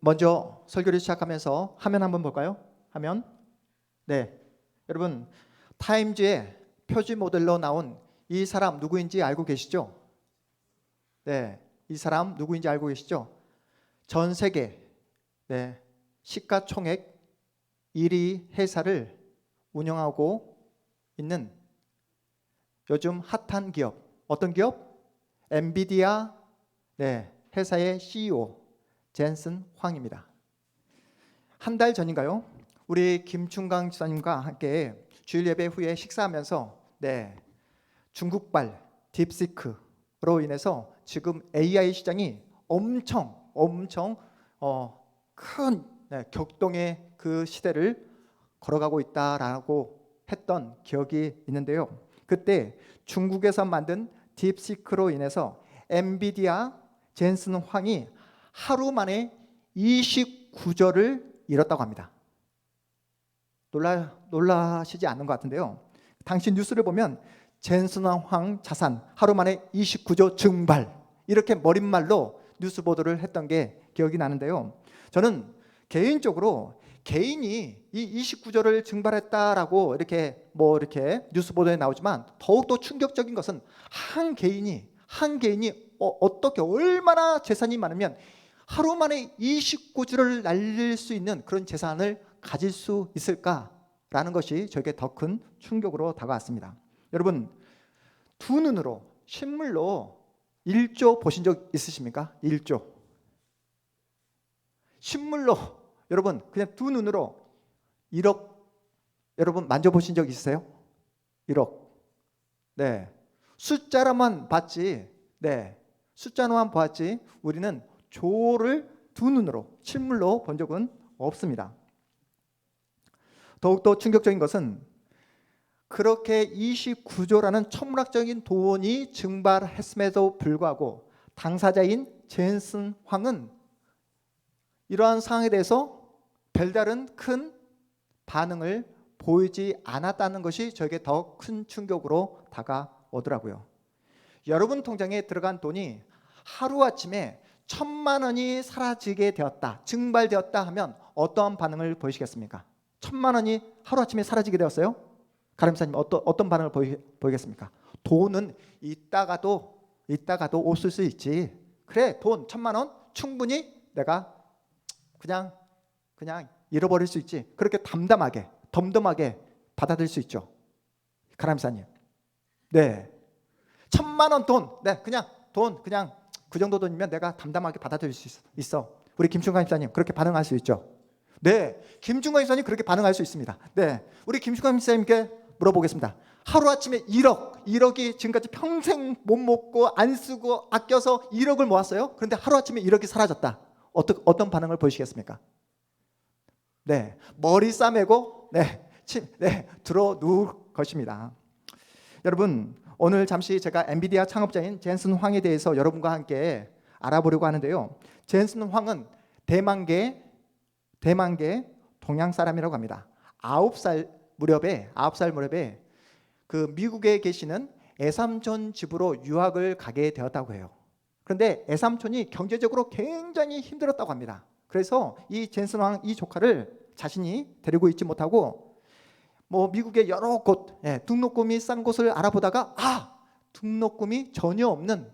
먼저 설교를 시작하면서 화면 한번 볼까요? 화면. 네, 여러분 타임즈의 표지 모델로 나온 이 사람 누구인지 알고 계시죠? 네, 이 사람 누구인지 알고 계시죠? 전 세계 시가총액 1위 회사를 운영하고 있는 요즘 핫한 기업, 어떤 기업? 엔비디아 회사의 CEO 젠슨 황입니다. 한 달 전인가요? 우리 김충강 지사님과 함께 주일 예배 후에 식사하면서 중국발 딥시크로 인해서 지금 AI 시장이 엄청 큰 격동의 그 시대를 걸어가고 있다라고 했던 기억이 있는데요. 그때 중국에서 만든 딥시크로 인해서 엔비디아 젠슨 황이 하루 만에 29조를 잃었다고 합니다. 놀라시지 않는 것 같은데요. 당시 뉴스를 보면 젠슨 황 자산 하루 만에 29조 증발, 이렇게 머릿말로 뉴스 보도를 했던 게 기억이 나는데요. 저는 개인적으로 개인이 이 29조를 증발했다라고 이렇게 뉴스 보도에 나오지만 더욱더 충격적인 것은 한 개인이 어떻게 얼마나 재산이 많으면 하루 만에 29조를 날릴 수 있는 그런 재산을 가질 수 있을까라는 것이 저에게 더 큰 충격으로 다가왔습니다. 여러분, 두 눈으로 실물로 1조 보신 적 있으십니까? 1조 실물로 여러분 그냥 두 눈으로 1억 여러분 만져보신 적 있으세요? 1억. 숫자로만 봤지 숫자로만 보았지 우리는 조를 두 눈으로 실물로 본 적은 없습니다. 더욱더 충격적인 것은 그렇게 29조라는 천문학적인 돈이 증발했음에도 불구하고 당사자인 젠슨 황은 이러한 상황에 대해서 별다른 큰 반응을 보이지 않았다는 것이 저에게 더 큰 충격으로 다가오더라고요. 여러분 통장에 들어간 돈이 하루아침에 1,000만 원이 사라지게 되었다, 증발되었다 하면 어떠한 반응을 보이시겠습니까? 1,000만 원이 하루아침에 사라지게 되었어요? 가림사님 어떤 반응을 보이겠습니까? 돈은 있다가도 없을 수 있지. 그래, 돈 1,000만 원 충분히 내가 그냥 잃어버릴 수 있지. 그렇게 덤덤하게 받아들일 수 있죠. 가람사님. 1,000만 원 돈, 그냥 그 정도 돈이면 내가 담담하게 받아들일 수 있어. 우리 김충관 집사님 그렇게 반응할 수 있죠. 김충관 집사님 그렇게 반응할 수 있습니다. 우리 김충관 집사님께 물어보겠습니다. 하루아침에 1억이 지금까지 평생 못 먹고 안 쓰고 아껴서 1억을 모았어요. 그런데 하루아침에 1억이 사라졌다. 어떤 반응을 보이시겠습니까? 머리 싸매고 들어 누울 것입니다. 여러분, 오늘 잠시 제가 엔비디아 창업자인 젠슨 황에 대해서 여러분과 함께 알아보려고 하는데요. 젠슨 황은 대만계 동양 사람이라고 합니다. 9살 무렵에 그 미국에 계시는 애삼촌 집으로 유학을 가게 되었다고 해요. 그런데 애삼촌이 경제적으로 굉장히 힘들었다고 합니다. 그래서 이 젠슨 황 이 조카를 자신이 데리고 있지 못하고 미국의 여러 곳 등록금이 싼 곳을 알아보다가 등록금이 전혀 없는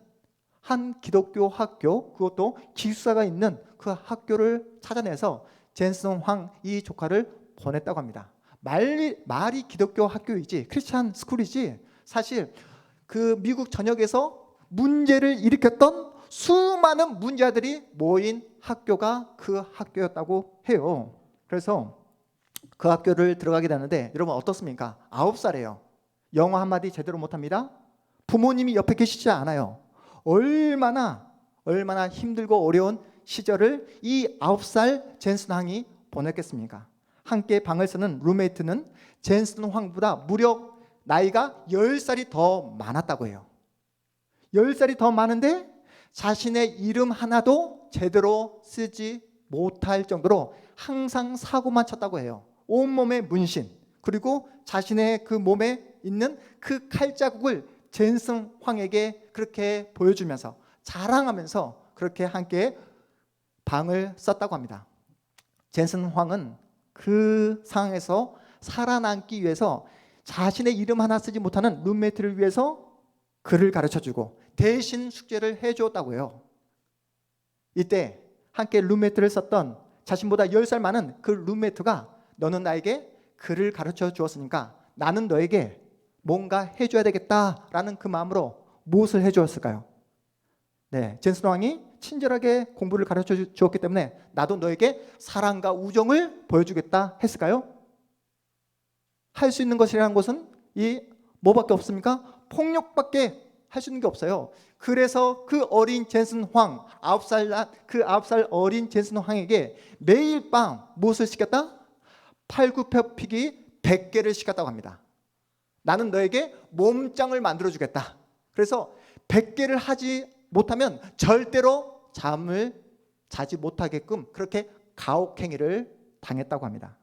한 기독교 학교, 그것도 기숙사가 있는 그 학교를 찾아내서 젠슨 황 이 조카를 보냈다고 합니다. 말이 기독교 학교이지 크리스찬 스쿨이지 사실 그 미국 전역에서 문제를 일으켰던 수많은 문제아들이 모인 학교가 그 학교였다고 해요. 그래서 그 학교를 들어가게 되는데 여러분 어떻습니까? 9살이에요. 영어 한마디 제대로 못합니다. 부모님이 옆에 계시지 않아요. 얼마나 힘들고 어려운 시절을 이 9살 젠슨 황이 보냈겠습니까? 함께 방을 쓰는 룸메이트는 젠슨 황보다 무려 나이가 10살이 더 많았다고 해요. 10살이 더 많은데 자신의 이름 하나도 제대로 쓰지 못할 정도로 항상 사고만 쳤다고 해요. 온몸에 문신, 그리고 자신의 그 몸에 있는 그 칼자국을 젠슨 황에게 그렇게 보여주면서 자랑하면서 그렇게 함께 방을 썼다고 합니다. 젠슨 황은 그 상황에서 살아남기 위해서 자신의 이름 하나 쓰지 못하는 룸메이트를 위해서 글을 가르쳐주고 대신 숙제를 해주었다고 해요. 이때 함께 룸메이트를 썼던 자신보다 10살 많은 그 룸메이트가 너는 나에게 글을 가르쳐 주었으니까 나는 너에게 뭔가 해줘야 되겠다라는 그 마음으로 무엇을 해주었을까요? 네, 젠슨 왕이 친절하게 공부를 가르쳐 주었기 때문에 나도 너에게 사랑과 우정을 보여주겠다 했을까요? 할 수 있는 것이라는 것은 이 뭐밖에 없습니까? 폭력밖에 할 수 있는 게 없어요. 그래서 그 어린 젠슨 황, 9살 어린 젠슨 황에게 매일 밤 무엇을 시켰다? 팔굽혀펴기 100개를 시켰다고 합니다. 나는 너에게 몸짱을 만들어 주겠다. 그래서 100개를 하지 못하면 절대로 잠을 자지 못하게끔 그렇게 가혹행위를 당했다고 합니다.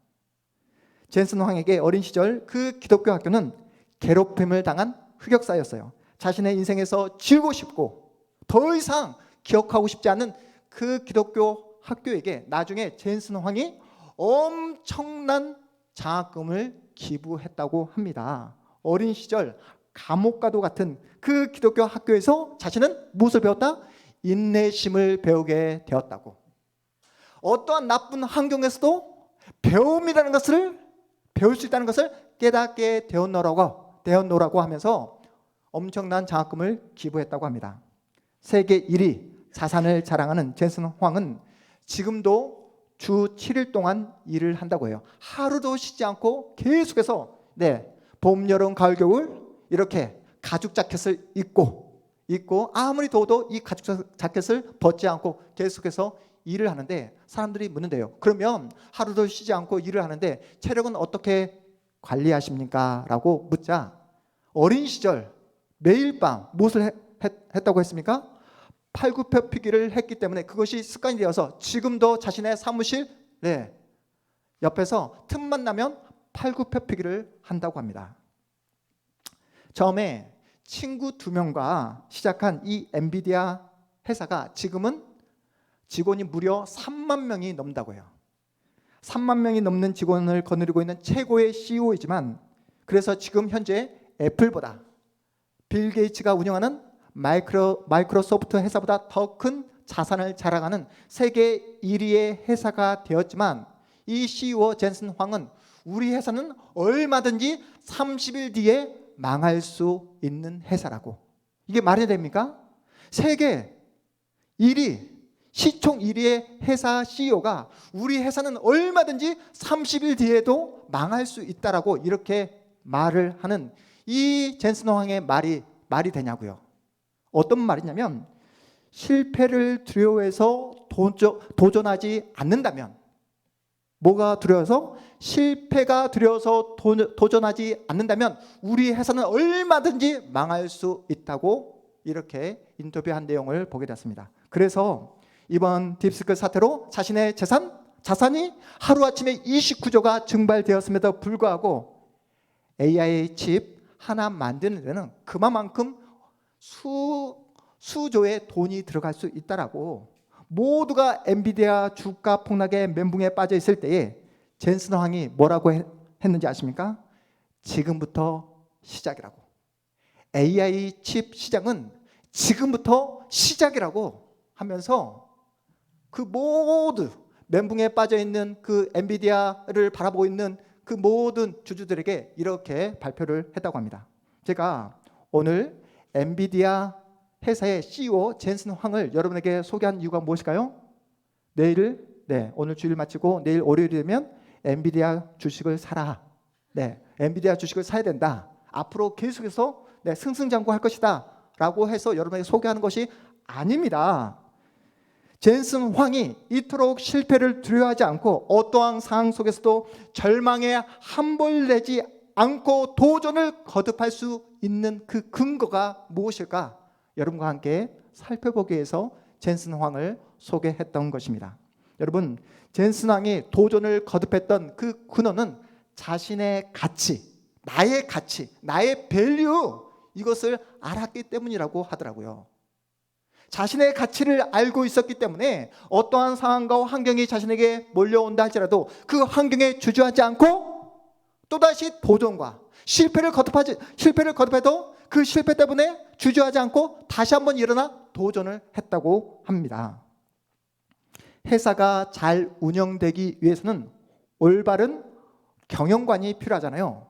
젠슨 황에게 어린 시절 그 기독교 학교는 괴롭힘을 당한 흑역사였어요. 자신의 인생에서 지우고 싶고 더 이상 기억하고 싶지 않은 그 기독교 학교에게 나중에 젠슨 황이 엄청난 장학금을 기부했다고 합니다. 어린 시절 감옥과도 같은 그 기독교 학교에서 자신은 무엇을 배웠다? 인내심을 배우게 되었다고. 어떠한 나쁜 환경에서도 배움이라는 것을 배울 수 있다는 것을 깨닫게 되었노라고 하면서 엄청난 장학금을 기부했다고 합니다. 세계 1위 자산을 자랑하는 젠슨 황은 지금도 주 7일 동안 일을 한다고 해요. 하루도 쉬지 않고 계속해서 봄, 여름, 가을, 겨울 이렇게 가죽 자켓을 입고 아무리 더워도 이 가죽 자켓을 벗지 않고 계속해서 일을 하는데 사람들이 묻는데요. 그러면 하루도 쉬지 않고 일을 하는데 체력은 어떻게 관리하십니까? 라고 묻자 어린 시절 매일 밤 무엇을 했다고 했습니까? 팔굽혀펴기를 했기 때문에 그것이 습관이 되어서 지금도 자신의 사무실 옆에서 틈만 나면 팔굽혀펴기를 한다고 합니다. 처음에 친구 2명과 시작한 이 엔비디아 회사가 지금은 직원이 무려 3만 명이 넘는다고 해요. 3만 명이 넘는 직원을 거느리고 있는 최고의 CEO이지만 그래서 지금 현재 애플보다 빌 게이츠가 운영하는 마이크로소프트 회사보다 더 큰 자산을 자랑하는 세계 1위의 회사가 되었지만 이 CEO 젠슨 황은 우리 회사는 얼마든지 30일 뒤에 망할 수 있는 회사라고. 이게 말이 됩니까? 세계 1위 시총 1위의 회사 CEO가 우리 회사는 얼마든지 30일 뒤에도 망할 수 있다라고 이렇게 말을 하는 이 젠슨 황의 말이 되냐고요. 어떤 말이냐면 실패를 두려워해서 도전하지 않는다면 뭐가 두려워서? 실패가 두려워서 도전하지 않는다면 우리 회사는 얼마든지 망할 수 있다고 이렇게 인터뷰한 내용을 보게 됐습니다. 그래서 이번 딥스크 사태로 자신의 자산이 하루아침에 29조가 증발되었음에도 불구하고 AI 칩 하나 만드는 데는 그만큼 수조의 돈이 들어갈 수 있다라고. 모두가 엔비디아 주가 폭락의 멘붕에 빠져 있을 때에 젠슨 황이 뭐라고 했는지 아십니까? 지금부터 시작이라고. AI 칩 시장은 지금부터 시작이라고 하면서 그 모두 멘붕에 빠져 있는 그 엔비디아를 바라보고 있는 그 모든 주주들에게 이렇게 발표를 했다고 합니다. 제가 오늘 엔비디아 회사의 CEO 젠슨 황을 여러분에게 소개한 이유가 무엇일까요? 오늘 주일 마치고 내일 월요일이 되면 엔비디아 주식을 사라. 엔비디아 주식을 사야 된다. 앞으로 계속해서 승승장구할 것이다 라고 해서 여러분에게 소개하는 것이 아닙니다. 젠슨 황이 이토록 실패를 두려워하지 않고 어떠한 상황 속에서도 절망에 함벌 내지 않고 도전을 거듭할 수 있는 그 근거가 무엇일까? 여러분과 함께 살펴보기 위해서 젠슨 황을 소개했던 것입니다. 여러분, 젠슨 황이 도전을 거듭했던 그 근원은 자신의 가치, 나의 밸류 이것을 알았기 때문이라고 하더라고요. 자신의 가치를 알고 있었기 때문에 어떠한 상황과 환경이 자신에게 몰려온다 할지라도 그 환경에 주저하지 않고 또다시 도전과 실패를 거듭해도 그 실패 때문에 주저하지 않고 다시 한번 일어나 도전을 했다고 합니다. 회사가 잘 운영되기 위해서는 올바른 경영관이 필요하잖아요.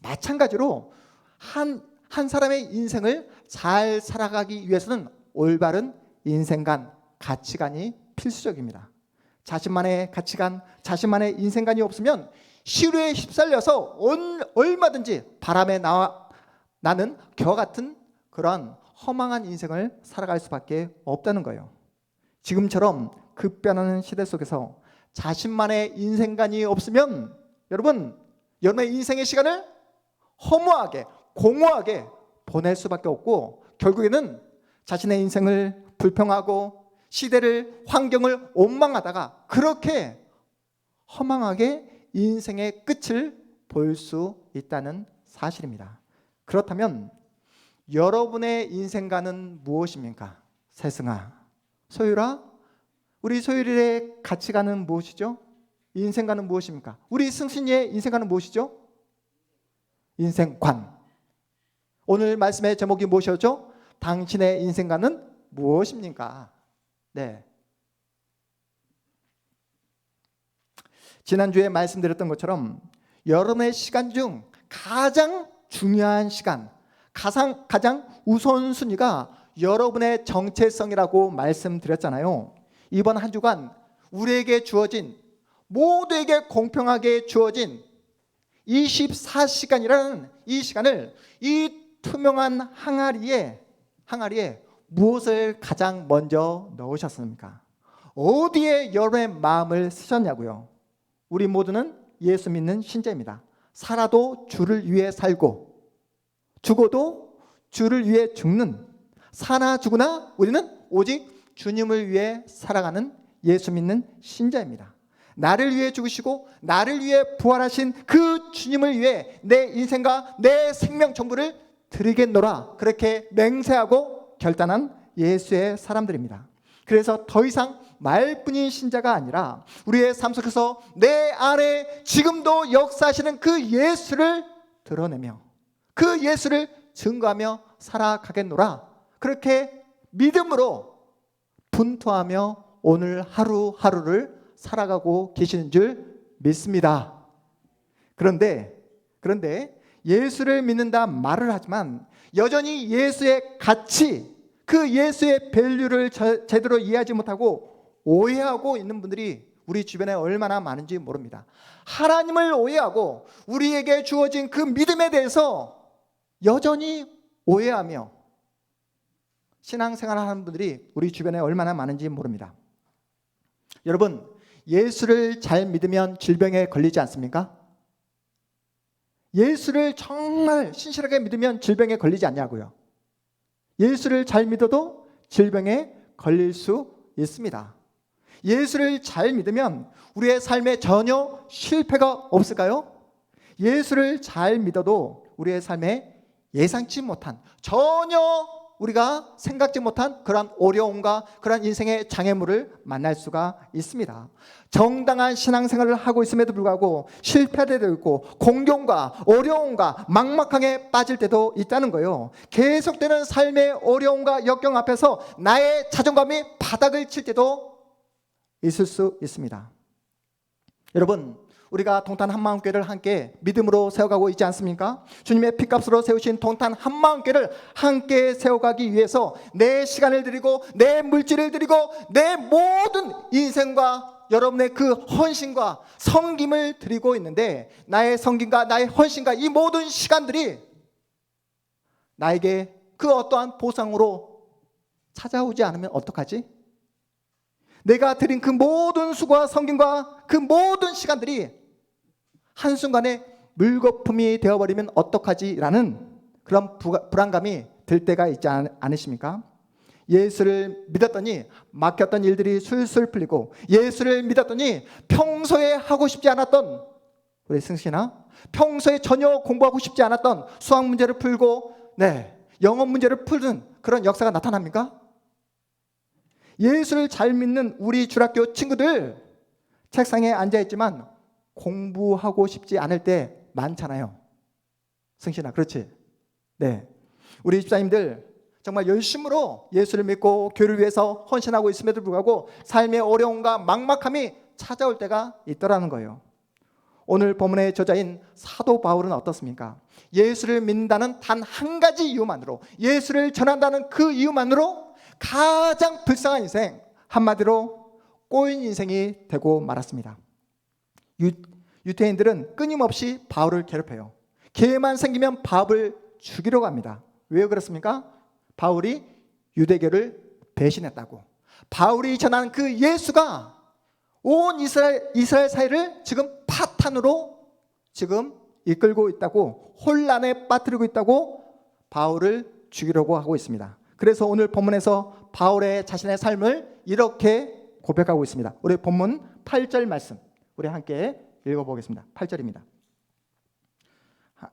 마찬가지로 한 사람의 인생을 잘 살아가기 위해서는 올바른 인생관, 가치관이 필수적입니다. 자신만의 가치관, 자신만의 인생관이 없으면 시류에 휩쓸려서 얼마든지 바람에 나는 겨와 같은 그런 허망한 인생을 살아갈 수밖에 없다는 거예요. 지금처럼 급변하는 시대 속에서 자신만의 인생관이 없으면 여러분의 인생의 시간을 허무하게 공허하게 보낼 수밖에 없고 결국에는 자신의 인생을 불평하고 시대를 환경을 원망하다가 그렇게 허망하게 인생의 끝을 볼 수 있다는 사실입니다. 그렇다면 여러분의 인생관은 무엇입니까? 세승아, 소율아, 우리 소율이의 가치관은 무엇이죠? 인생관은 무엇입니까? 우리 승신이의 인생관은 무엇이죠? 인생관. 오늘 말씀의 제목이 무엇이었죠? 당신의 인생관은 무엇입니까? 네. 지난주에 말씀드렸던 것처럼 여러분의 시간 중 가장 중요한 시간, 가장 우선순위가 여러분의 정체성이라고 말씀드렸잖아요. 이번 한 주간 우리에게 주어진, 모두에게 공평하게 주어진 24시간이라는 이 시간을 이 투명한 항아리에 무엇을 가장 먼저 넣으셨습니까? 어디에 여러분의 마음을 쓰셨냐고요? 우리 모두는 예수 믿는 신자입니다. 살아도 주를 위해 살고 죽어도 주를 위해 죽는, 사나 죽으나 우리는 오직 주님을 위해 살아가는 예수 믿는 신자입니다. 나를 위해 죽으시고 나를 위해 부활하신 그 주님을 위해 내 인생과 내 생명 전부를 드리겠노라, 그렇게 맹세하고 결단한 예수의 사람들입니다. 그래서 더 이상 말뿐인 신자가 아니라 우리의 삶 속에서 내 안에 지금도 역사하시는 그 예수를 드러내며 그 예수를 증거하며 살아가겠노라, 그렇게 믿음으로 분투하며 오늘 하루하루를 살아가고 계시는 줄 믿습니다. 그런데 예수를 믿는다 말을 하지만 여전히 예수의 가치, 그 예수의 밸류를 제대로 이해하지 못하고 오해하고 있는 분들이 우리 주변에 얼마나 많은지 모릅니다. 하나님을 오해하고 우리에게 주어진 그 믿음에 대해서 여전히 오해하며 신앙생활을 하는 분들이 우리 주변에 얼마나 많은지 모릅니다. 여러분, 예수를 잘 믿으면 질병에 걸리지 않습니까? 예수를 정말 신실하게 믿으면 질병에 걸리지 않냐고요. 예수를 잘 믿어도 질병에 걸릴 수 있습니다. 예수를 잘 믿으면 우리의 삶에 전혀 실패가 없을까요? 예수를 잘 믿어도 우리의 삶에 예상치 못한, 전혀 우리가 생각지 못한 그러한 어려움과 그러한 인생의 장애물을 만날 수가 있습니다. 정당한 신앙생활을 하고 있음에도 불구하고 실패할 때도 있고 공경과 어려움과 막막하게 빠질 때도 있다는 거예요. 계속되는 삶의 어려움과 역경 앞에서 나의 자존감이 바닥을 칠 때도 있을 수 있습니다. 여러분, 우리가 동탄 한마음교회를 함께 믿음으로 세워가고 있지 않습니까? 주님의 피값으로 세우신 동탄 한마음교회를 함께 세워가기 위해서 내 시간을 드리고 내 물질을 드리고 내 모든 인생과 여러분의 그 헌신과 섬김을 드리고 있는데, 나의 섬김과 나의 헌신과 이 모든 시간들이 나에게 그 어떠한 보상으로 찾아오지 않으면 어떡하지? 내가 드린 그 모든 수고와 섬김과 그 모든 시간들이 한순간에 물거품이 되어버리면 어떡하지라는 그런 불안감이 들 때가 있지 않으십니까? 예수를 믿었더니 막혔던 일들이 술술 풀리고, 예수를 믿었더니 평소에 하고 싶지 않았던, 우리 승신아, 평소에 전혀 공부하고 싶지 않았던 수학 문제를 풀고 영어 문제를 푸는 그런 역사가 나타납니까? 예수를 잘 믿는 우리 주일학교 친구들 책상에 앉아있지만 공부하고 싶지 않을 때 많잖아요. 승신아, 그렇지? 네, 우리 집사님들 정말 열심으로 예수를 믿고 교회를 위해서 헌신하고 있음에도 불구하고 삶의 어려움과 막막함이 찾아올 때가 있더라는 거예요. 오늘 본문의 저자인 사도 바울은 어떻습니까? 예수를 믿는다는 단 한 가지 이유만으로, 예수를 전한다는 그 이유만으로 가장 불쌍한 인생, 한마디로 꼬인 인생이 되고 말았습니다. 유대인들은 끊임없이 바울을 괴롭혀요. 기회만 생기면 바울을 죽이려고 합니다. 왜 그렇습니까? 바울이 유대교를 배신했다고. 바울이 전한 그 예수가 온 이스라엘 사회를 지금 파탄으로 지금 이끌고 있다고, 혼란에 빠뜨리고 있다고 바울을 죽이려고 하고 있습니다. 그래서 오늘 본문에서 바울의 자신의 삶을 이렇게 고백하고 있습니다. 우리 본문 8절 말씀 우리 함께 읽어보겠습니다. 8절입니다.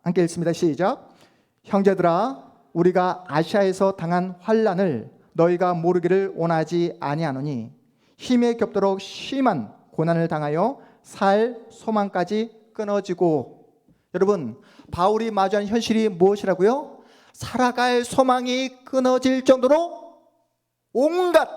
함께 읽습니다. 시작. 형제들아, 우리가 아시아에서 당한 환난을 너희가 모르기를 원하지 아니하노니 힘에 겹도록 심한 고난을 당하여 살 소망까지 끊어지고. 여러분, 바울이 마주한 현실이 무엇이라고요? 살아갈 소망이 끊어질 정도로 온갖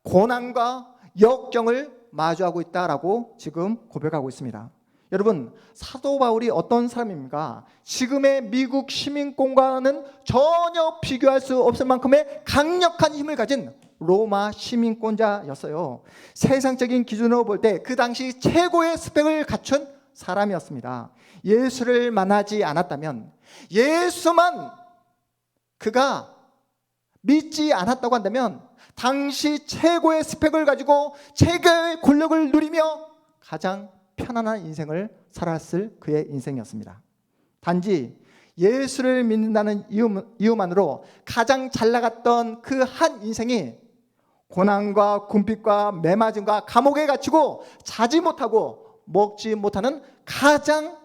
고난과 역경을 마주하고 있다라고 지금 고백하고 있습니다. 여러분, 사도 바울이 어떤 사람입니까? 지금의 미국 시민권과는 전혀 비교할 수 없을 만큼의 강력한 힘을 가진 로마 시민권자였어요. 세상적인 기준으로 볼 때 그 당시 최고의 스펙을 갖춘 사람이었습니다. 예수를 만나지 않았다면, 예수만 그가 믿지 않았다고 한다면 당시 최고의 스펙을 가지고 최고의 권력을 누리며 가장 편안한 인생을 살았을 그의 인생이었습니다. 단지 예수를 믿는다는 이유만으로 가장 잘 나갔던 그 한 인생이 고난과 궁핍과 매맞음과 감옥에 갇히고 자지 못하고 먹지 못하는 가장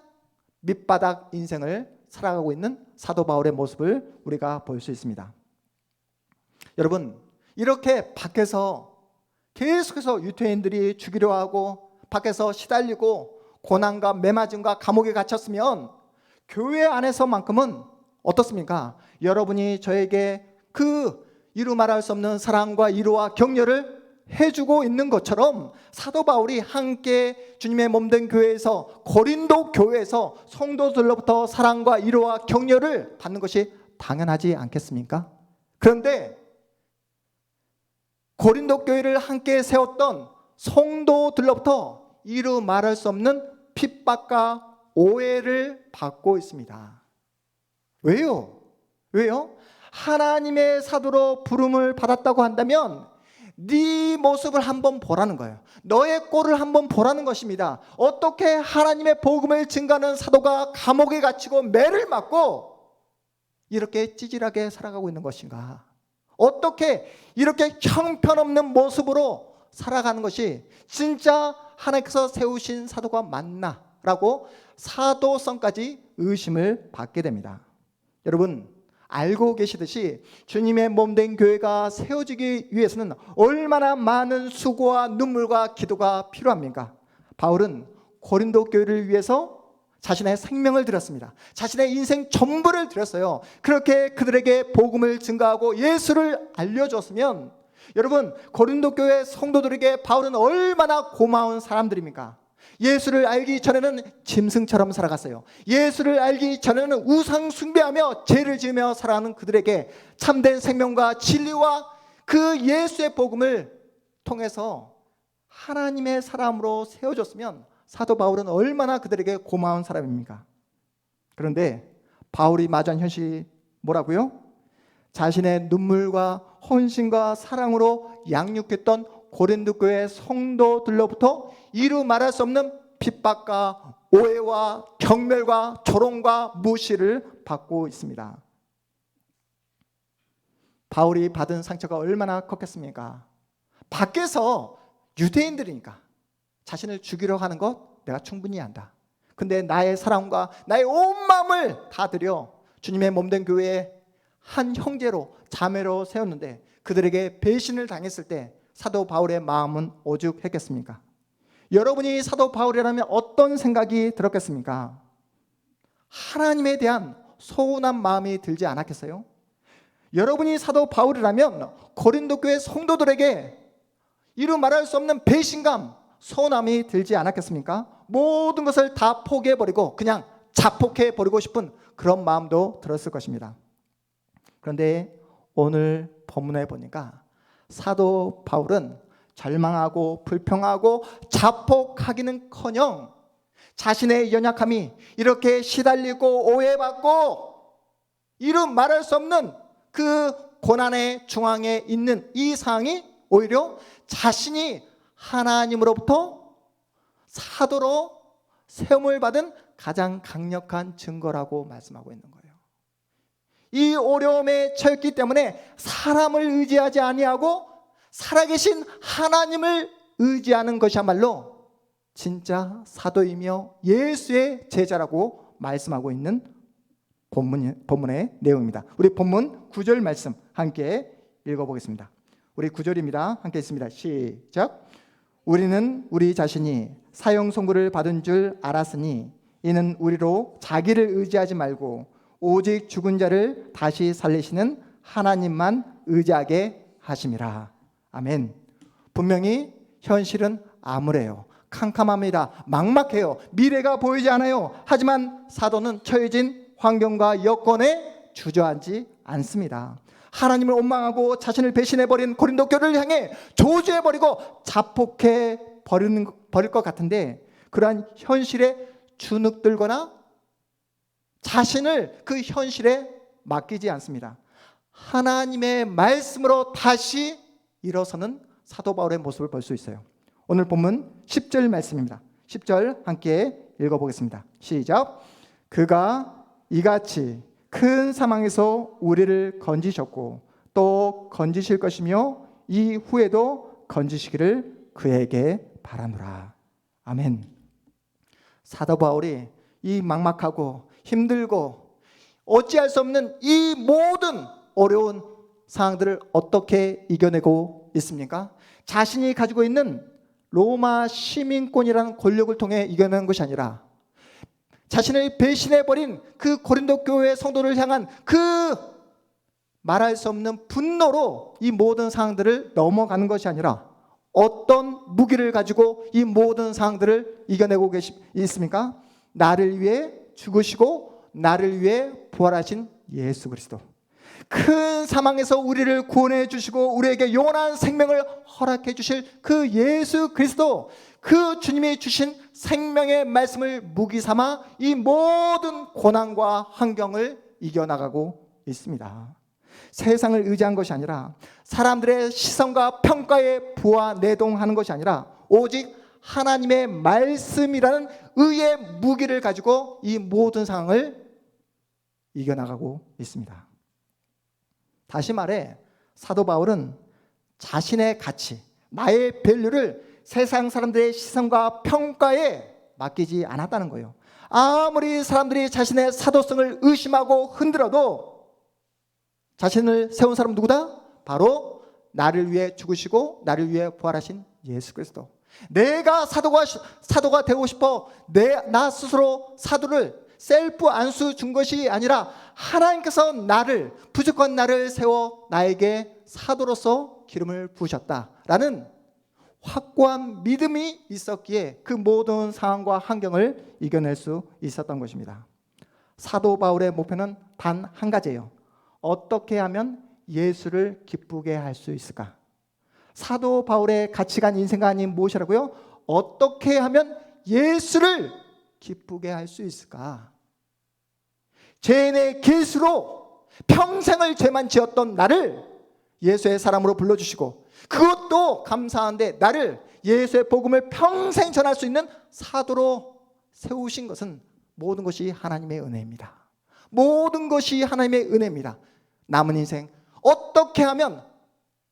밑바닥 인생을 살아가고 있는 사도 바울의 모습을 우리가 볼 수 있습니다. 여러분, 이렇게 밖에서 계속해서 유대인들이 죽이려 하고 밖에서 시달리고 고난과 매맞음과 감옥에 갇혔으면 교회 안에서만큼은 어떻습니까? 여러분이 저에게 그 이루 말할 수 없는 사랑과 위로와 격려를 해주고 있는 것처럼 사도 바울이 함께 주님의 몸된 교회에서, 고린도 교회에서 성도들로부터 사랑과 위로와 격려를 받는 것이 당연하지 않겠습니까? 그런데 고린도 교회를 함께 세웠던 성도들로부터 이루 말할 수 없는 핍박과 오해를 받고 있습니다. 왜요? 하나님의 사도로 부름을 받았다고 한다면 네 모습을 한번 보라는 거예요. 너의 꼴을 한번 보라는 것입니다. 어떻게 하나님의 복음을 증거하는 사도가 감옥에 갇히고 매를 맞고 이렇게 찌질하게 살아가고 있는 것인가? 어떻게 이렇게 형편없는 모습으로 살아가는 것이 진짜 하나님께서 세우신 사도가 맞나? 라고 사도성까지 의심을 받게 됩니다. 여러분, 알고 계시듯이 주님의 몸된 교회가 세워지기 위해서는 얼마나 많은 수고와 눈물과 기도가 필요합니까? 바울은 고린도 교회를 위해서 자신의 생명을 드렸습니다. 자신의 인생 전부를 드렸어요. 그렇게 그들에게 복음을 증거하고 예수를 알려줬으면 여러분, 고린도 교회 성도들에게 바울은 얼마나 고마운 사람들입니까? 예수를 알기 전에는 짐승처럼 살아갔어요. 예수를 알기 전에는 우상 숭배하며 죄를 지으며 살아가는 그들에게 참된 생명과 진리와 그 예수의 복음을 통해서 하나님의 사람으로 세워줬으면 사도 바울은 얼마나 그들에게 고마운 사람입니까? 그런데 바울이 마주한 현실이 뭐라고요? 자신의 눈물과 헌신과 사랑으로 양육했던 고린도 교회 성도들로부터 이루 말할 수 없는 핍박과 오해와 경멸과 조롱과 무시를 받고 있습니다. 바울이 받은 상처가 얼마나 컸겠습니까? 밖에서 유대인들이니까 자신을 죽이려 하는 것 내가 충분히 안다. 근데 나의 사랑과 나의 온 마음을 다 들여 주님의 몸된 교회에 한 형제로 자매로 세웠는데 그들에게 배신을 당했을 때 사도 바울의 마음은 오죽했겠습니까? 여러분이 사도 바울이라면 어떤 생각이 들었겠습니까? 하나님에 대한 서운한 마음이 들지 않았겠어요? 여러분이 사도 바울이라면 고린도 교회 성도들에게 이루 말할 수 없는 배신감, 서운함이 들지 않았겠습니까? 모든 것을 다 포기해버리고 그냥 자폭해버리고 싶은 그런 마음도 들었을 것입니다. 그런데 오늘 본문에 보니까 사도 바울은 절망하고 불평하고 자폭하기는커녕 자신의 연약함이 이렇게 시달리고 오해받고 이루 말할 수 없는 그 고난의 중앙에 있는 이 상황이 오히려 자신이 하나님으로부터 사도로 세움을 받은 가장 강력한 증거라고 말씀하고 있는 거예요. 이 어려움에 처했기 때문에 사람을 의지하지 아니하고 살아계신 하나님을 의지하는 것이야말로 진짜 사도이며 예수의 제자라고 말씀하고 있는 본문의 내용입니다. 우리 본문 9절 말씀 함께 읽어보겠습니다. 우리 9절입니다. 함께 읽습니다. 시작. 우리는 우리 자신이 사형 선고를 받은 줄 알았으니 이는 우리로 자기를 의지하지 말고 오직 죽은 자를 다시 살리시는 하나님만 의지하게 하심이라. 아멘. 분명히 현실은 암울해요. 캄캄합니다. 막막해요. 미래가 보이지 않아요. 하지만 사도는 처해진 환경과 여건에 주저앉지 않습니다. 하나님을 원망하고 자신을 배신해버린 고린도 교회를 향해 저주해버리고 자폭해버릴 것 같은데 그러한 현실에 주눅들거나 자신을 그 현실에 맡기지 않습니다. 하나님의 말씀으로 다시 일어서는 사도 바울의 모습을 볼 수 있어요. 오늘 본문 10절 말씀입니다. 10절 함께 읽어보겠습니다. 시작. 그가 이같이 큰 사망에서 우리를 건지셨고 또 건지실 것이며 이후에도 건지시기를 그에게 바라노라. 아멘. 사도 바울이 이 막막하고 힘들고 어찌할 수 없는 이 모든 어려운 상황들을 어떻게 이겨내고 있습니까? 자신이 가지고 있는 로마 시민권이라는 권력을 통해 이겨내는 것이 아니라 자신을 배신해버린 그 고린도 교회 성도를 향한 그 말할 수 없는 분노로 이 모든 상황들을 넘어가는 것이 아니라 어떤 무기를 가지고 이 모든 상황들을 이겨내고 있습니까? 나를 위해 죽으시고 나를 위해 부활하신 예수 그리스도, 큰 사망에서 우리를 구원해 주시고 우리에게 영원한 생명을 허락해 주실 그 예수 그리스도, 그 주님이 주신 생명의 말씀을 무기 삼아 이 모든 고난과 환경을 이겨나가고 있습니다. 세상을 의지한 것이 아니라 사람들의 시선과 평가에 부하내동하는 것이 아니라 오직 하나님의 말씀이라는 의의 무기를 가지고 이 모든 상황을 이겨나가고 있습니다. 다시 말해 사도 바울은 자신의 가치, 나의 밸류를 세상 사람들의 시선과 평가에 맡기지 않았다는 거예요. 아무리 사람들이 자신의 사도성을 의심하고 흔들어도 자신을 세운 사람 누구다? 바로 나를 위해 죽으시고 나를 위해 부활하신 예수 그리스도. 내가 사도가 되고 싶어 나 스스로 사도를 셀프 안수 준 것이 아니라 하나님께서 부족한 나를 세워 나에게 사도로서 기름을 부으셨다라는 확고한 믿음이 있었기에 그 모든 상황과 환경을 이겨낼 수 있었던 것입니다. 사도 바울의 목표는 단 한 가지예요. 어떻게 하면 예수를 기쁘게 할 수 있을까? 사도 바울의 가치관, 인생관이 무엇이라고요? 어떻게 하면 예수를 기쁘게 할 수 있을까? 죄인의 길수로 평생을 죄만 지었던 나를 예수의 사람으로 불러주시고 그것도 감사한데 나를 예수의 복음을 평생 전할 수 있는 사도로 세우신 것은 모든 것이 하나님의 은혜입니다. 모든 것이 하나님의 은혜입니다. 남은 인생 어떻게 하면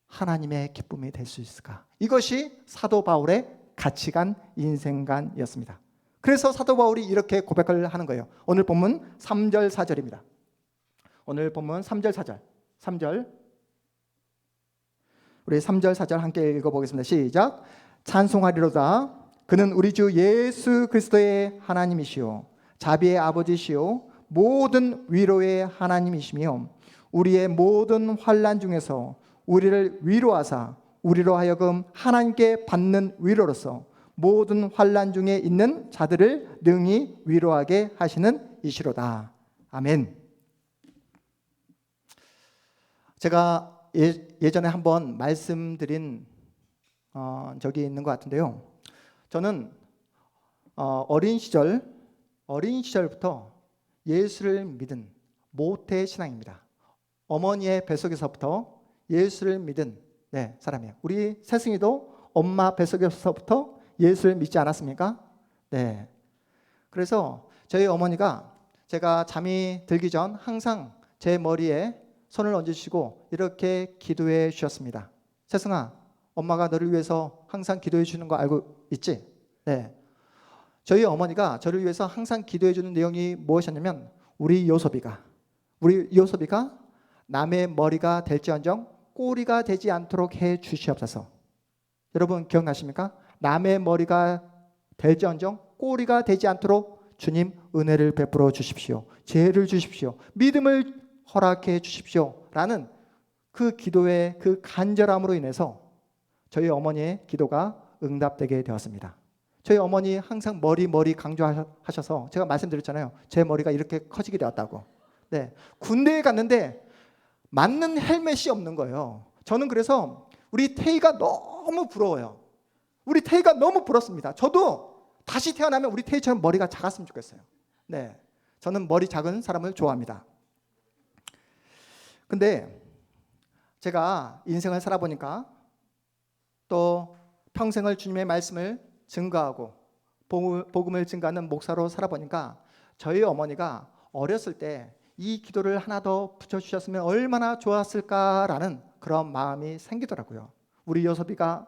하나님의 기쁨이 될 수 있을까? 이것이 사도 바울의 가치관, 인생관이었습니다. 그래서 사도 바울이 이렇게 고백을 하는 거예요. 오늘 본문 3절 4절입니다. 오늘 본문 3절 4절. 3절 우리 3절 4절 함께 읽어보겠습니다. 시작. 찬송하리로다. 그는 우리 주 예수 그리스도의 하나님이시오 자비의 아버지시오 모든 위로의 하나님이시며 우리의 모든 환난 중에서 우리를 위로하사 우리로 하여금 하나님께 받는 위로로서 모든 환난 중에 있는 자들을 능히 위로하게 하시는 이시로다. 아멘. 제가 예전에 한번 말씀드린 적이 있는 것 같은데요. 저는 어린 시절부터 예수를 믿은 모태 신앙입니다. 어머니의 뱃속에서부터 예수를 믿은 사람이에요. 우리 세승이도 엄마 뱃속에서부터 예수를 믿지 않았습니까? 네. 그래서 저희 어머니가 제가 잠이 들기 전 항상 제 머리에 손을 얹으시고 이렇게 기도해 주셨습니다. 세승아, 엄마가 너를 위해서 항상 기도해 주는 거 알고 있지? 네. 저희 어머니가 저를 위해서 항상 기도해 주는 내용이 무엇이었냐면 우리 요섭이가 남의 머리가 될지언정 꼬리가 되지 않도록 해 주시옵소서. 여러분 기억나십니까? 남의 머리가 될지언정 꼬리가 되지 않도록 주님 은혜를 베풀어 주십시오. 지혜를 주십시오. 믿음을 허락해 주십시오. 라는 그 기도의 그 간절함으로 인해서 저희 어머니의 기도가 응답되게 되었습니다. 저희 어머니 항상 머리 강조하셔서 제가 말씀드렸잖아요. 제 머리가 이렇게 커지게 되었다고. 네. 군대에 갔는데 맞는 헬멧이 없는 거예요. 저는 그래서 우리 태희가 너무 부러워요. 우리 태희가 너무 부럽습니다. 저도 다시 태어나면 우리 태희처럼 머리가 작았으면 좋겠어요. 네. 저는 머리 작은 사람을 좋아합니다. 근데 제가 인생을 살아보니까 또 평생을 주님의 말씀을 증거하고 복음을 증거하는 목사로 살아보니까 저희 어머니가 어렸을 때 이 기도를 하나 더 붙여주셨으면 얼마나 좋았을까라는 그런 마음이 생기더라고요. 우리 요섭이가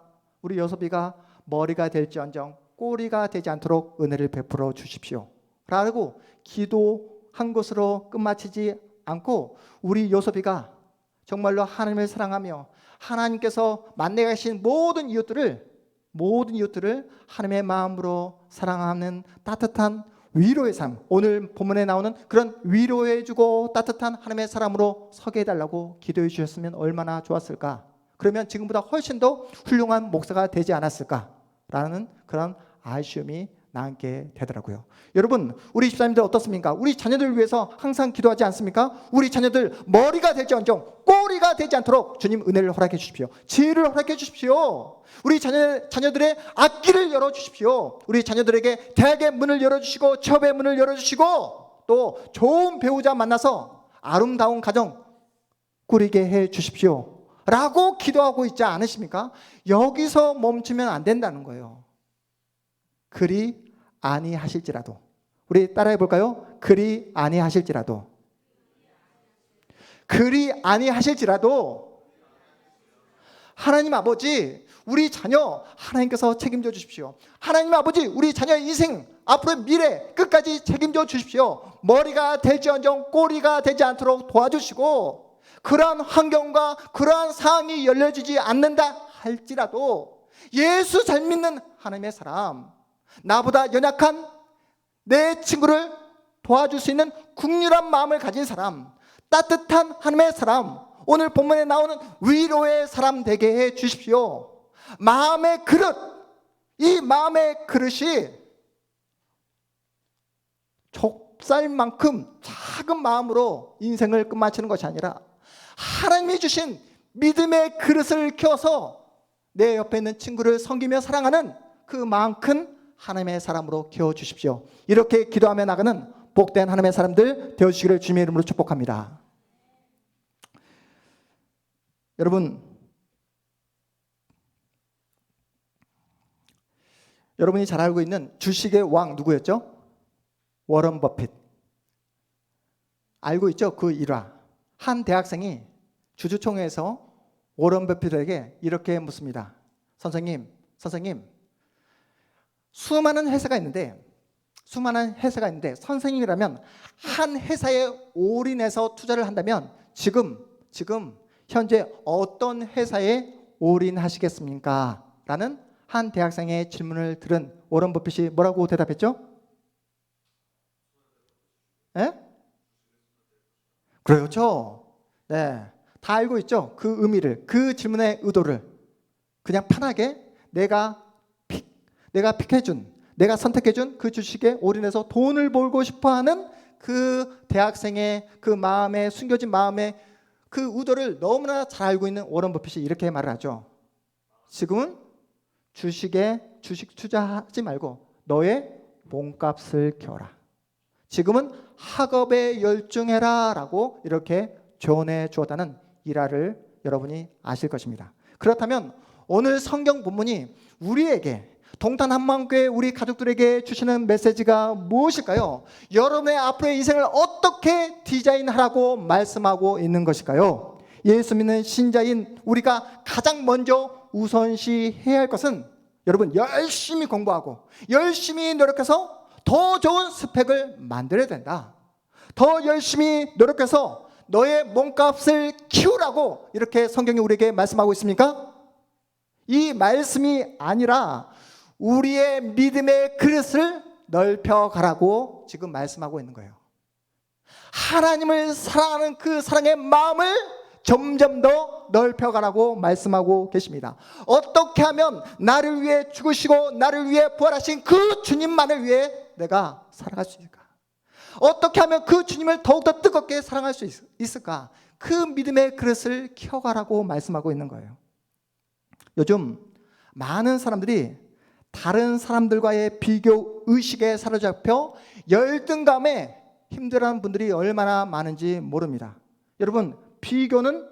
머리가 될지언정 꼬리가 되지 않도록 은혜를 베풀어 주십시오 라고 기도한 것으로 끝마치지 않고 우리 요섭이가 정말로 하나님을 사랑하며 하나님께서 만나게 하신 모든 이웃들을 하나님의 마음으로 사랑하는 따뜻한 위로의 삶, 오늘 본문에 나오는 그런 위로해주고 따뜻한 하나님의 사람으로 서게 해달라고 기도해 주셨으면 얼마나 좋았을까. 그러면 지금보다 훨씬 더 훌륭한 목사가 되지 않았을까라는 그런 아쉬움이 남게 되더라고요. 여러분, 우리 집사님들 어떻습니까? 우리 자녀들 위해서 항상 기도하지 않습니까? 우리 자녀들 머리가 될지언정 꼬리가 되지 않도록 주님 은혜를 허락해 주십시오. 지혜를 허락해 주십시오. 우리 자녀들의 앞길을 열어주십시오. 우리 자녀들에게 대학의 문을 열어주시고 취업의 문을 열어주시고 또 좋은 배우자 만나서 아름다운 가정 꾸리게 해 주십시오 라고 기도하고 있지 않으십니까? 여기서 멈추면 안 된다는 거예요. 그리 아니하실지라도. 우리 따라해 볼까요? 그리 아니하실지라도. 하나님 아버지, 우리 자녀 하나님께서 책임져 주십시오. 하나님 아버지, 우리 자녀의 인생 앞으로의 미래 끝까지 책임져 주십시오. 머리가 될지언정 꼬리가 되지 않도록 도와주시고 그러한 환경과 그러한 상황이 열려지지 않는다 할지라도 예수 잘 믿는 하나님의 사람, 나보다 연약한 내 친구를 도와줄 수 있는 국률한 마음을 가진 사람, 따뜻한 하나님의 사람, 오늘 본문에 나오는 위로의 사람 되게 해 주십시오. 마음의 그릇, 이 마음의 그릇이 좁쌀만큼 작은 마음으로 인생을 끝마치는 것이 아니라 하나님이 주신 믿음의 그릇을 켜서 내 옆에 있는 친구를 섬기며 사랑하는 그 마음 큰 하나님의 사람으로 키워주십시오. 이렇게 기도하며 나가는 복된 하나님의 사람들 되어주시기를 주님의 이름으로 축복합니다. 여러분이 잘 알고 있는 주식의 왕 누구였죠? 워런 버핏. 알고 있죠? 그 일화. 한 대학생이 주주총회에서 워런 버핏에게 이렇게 묻습니다. 선생님, 수많은 회사가 있는데 선생님이라면 한 회사에 올인해서 투자를 한다면 지금 현재 어떤 회사에 올인하시겠습니까? 라는 한 대학생의 질문을 들은 워런 버핏이 뭐라고 대답했죠? 예? 그렇죠. 네, 다 알고 있죠. 그 의미를, 그 질문의 의도를. 그냥 편하게 내가 픽해준, 내가 선택해준 그 주식에 올인해서 돈을 벌고 싶어하는 그 대학생의 그 마음에, 숨겨진 마음의 그 의도를 너무나 잘 알고 있는 워런 버핏이 이렇게 말을 하죠. 지금은 주식 투자하지 말고 너의 몸값을 겨라. 지금은 학업에 열중해라 라고 이렇게 조언해 주었다는 일화를 여러분이 아실 것입니다. 그렇다면 오늘 성경 본문이 우리에게, 동탄한마음교회 우리 가족들에게 주시는 메시지가 무엇일까요? 여러분의 앞으로의 인생을 어떻게 디자인하라고 말씀하고 있는 것일까요? 예수 믿는 신자인 우리가 가장 먼저 우선시해야 할 것은 여러분, 열심히 공부하고 열심히 노력해서 더 좋은 스펙을 만들어야 된다. 더 열심히 노력해서 너의 몸값을 키우라고 이렇게 성경이 우리에게 말씀하고 있습니까? 이 말씀이 아니라 우리의 믿음의 그릇을 넓혀가라고 지금 말씀하고 있는 거예요. 하나님을 사랑하는 그 사랑의 마음을 점점 더 넓혀가라고 말씀하고 계십니다. 어떻게 하면 나를 위해 죽으시고 나를 위해 부활하신 그 주님만을 위해 내가 살아갈 수 있을까? 어떻게 하면 그 주님을 더욱더 뜨겁게 사랑할 수 있을까? 그 믿음의 그릇을 키워가라고 말씀하고 있는 거예요. 요즘 많은 사람들이 다른 사람들과의 비교 의식에 사로잡혀 열등감에 힘들어하는 분들이 얼마나 많은지 모릅니다. 여러분, 비교는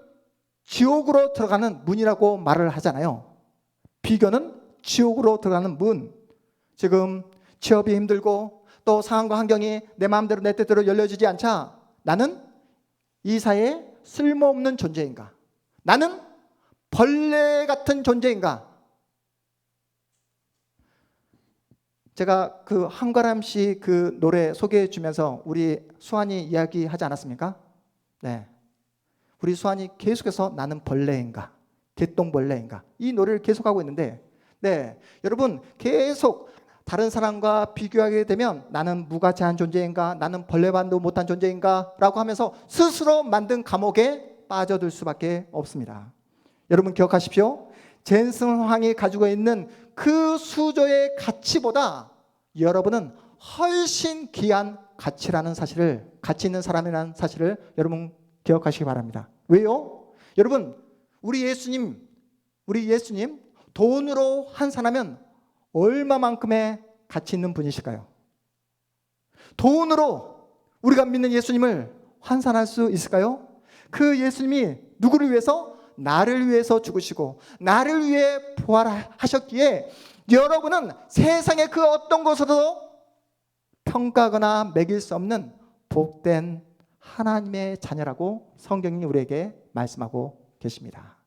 지옥으로 들어가는 문이라고 말을 하잖아요. 비교는 지옥으로 들어가는 문. 지금 취업이 힘들고 또 상황과 환경이 내 마음대로 내 뜻대로 열려지지 않자 나는 이 사회에 쓸모없는 존재인가? 나는 벌레 같은 존재인가? 제가 그 한가람 씨 그 노래 소개해 주면서 우리 수환이 이야기하지 않았습니까? 네. 우리 수환이 계속해서 나는 벌레인가? 개똥벌레인가? 이 노래를 계속하고 있는데, 네. 여러분, 계속 다른 사람과 비교하게 되면 나는 무가치한 존재인가? 나는 벌레반도 못한 존재인가? 라고 하면서 스스로 만든 감옥에 빠져들 수밖에 없습니다. 여러분 기억하십시오. 젠슨 황이 가지고 있는 그 수조의 가치보다 여러분은 훨씬 귀한 가치라는 사실을, 가치 있는 사람이라는 사실을 여러분 기억하시기 바랍니다. 왜요? 여러분, 우리 예수님 돈으로 환산하면 얼마만큼의 가치 있는 분이실까요? 돈으로 우리가 믿는 예수님을 환산할 수 있을까요? 그 예수님이 누구를 위해서? 나를 위해서 죽으시고 나를 위해 부활하셨기에 여러분은 세상의 그 어떤 것으로도 평가하거나 매길 수 없는 복된 하나님의 자녀라고 성경이 우리에게 말씀하고 계십니다.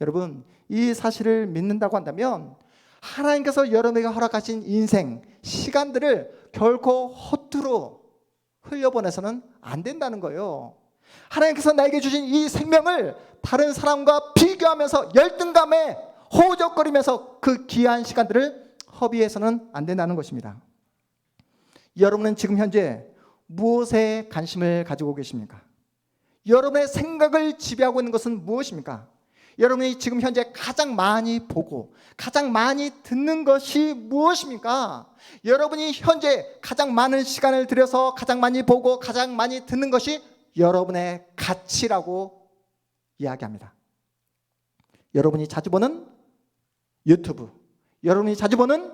여러분, 이 사실을 믿는다고 한다면 하나님께서 여러분에게 허락하신 인생, 시간들을 결코 허투루 흘려보내서는 안 된다는 거예요. 하나님께서 나에게 주신 이 생명을 다른 사람과 비교하면서 열등감에 호적거리면서 그 귀한 시간들을 허비해서는 안 된다는 것입니다. 여러분은 지금 현재 무엇에 관심을 가지고 계십니까? 여러분의 생각을 지배하고 있는 것은 무엇입니까? 여러분이 지금 현재 가장 많이 보고 가장 많이 듣는 것이 무엇입니까? 여러분이 현재 가장 많은 시간을 들여서 가장 많이 보고 가장 많이 듣는 것이 여러분의 가치라고 이야기합니다. 여러분이 자주 보는 유튜브, 여러분이 자주 보는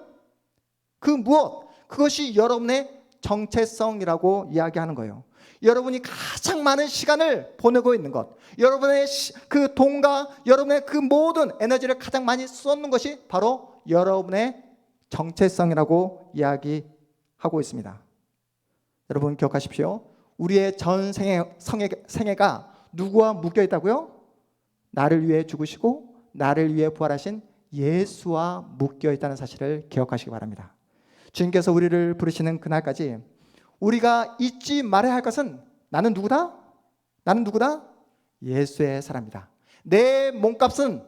그 무엇, 그것이 여러분의 정체성이라고 이야기하는 거예요. 여러분이 가장 많은 시간을 보내고 있는 것, 여러분의 그 돈과 여러분의 그 모든 에너지를 가장 많이 쏟는 것이 바로 여러분의 정체성이라고 이야기하고 있습니다. 여러분 기억하십시오. 우리의 전 생애가 누구와 묶여 있다고요? 나를 위해 죽으시고 나를 위해 부활하신 예수와 묶여 있다는 사실을 기억하시기 바랍니다. 주님께서 우리를 부르시는 그날까지 우리가 잊지 말아야 할 것은 나는 누구다? 나는 누구다? 예수의 사람이다. 내 몸값은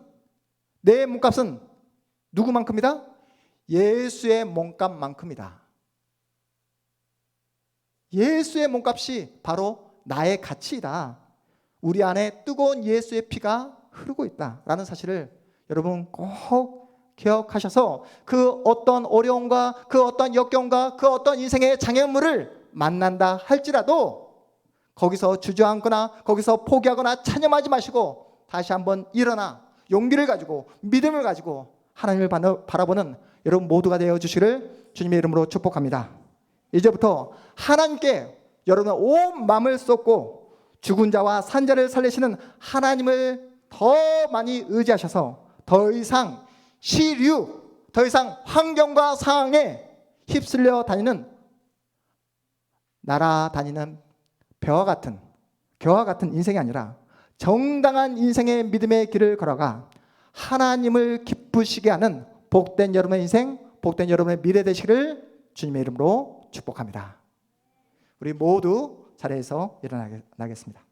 누구만큼이다? 예수의 몸값만큼이다. 예수의 몸값이 바로 나의 가치이다. 우리 안에 뜨거운 예수의 피가 흐르고 있다라는 사실을 여러분 꼭 기억하셔서 그 어떤 어려움과 그 어떤 역경과 그 어떤 인생의 장애물을 만난다 할지라도 거기서 주저앉거나 거기서 포기하거나 찬념하지 마시고 다시 한번 일어나 용기를 가지고 믿음을 가지고 하나님을 바라보는 여러분 모두가 되어 주시기를 주님의 이름으로 축복합니다. 이제부터 하나님께 여러분의 온 마음을 쏟고 죽은 자와 산 자를 살리시는 하나님을 더 많이 의지하셔서 더 이상 시류, 더 이상 환경과 상황에 휩쓸려 다니는 날아다니는 겨와 같은 인생이 아니라 정당한 인생의 믿음의 길을 걸어가 하나님을 기쁘시게 하는 복된 여러분의 인생, 복된 여러분의 미래 되시기를 주님의 이름으로 축복합니다. 우리 모두 자리에서 일어나겠습니다.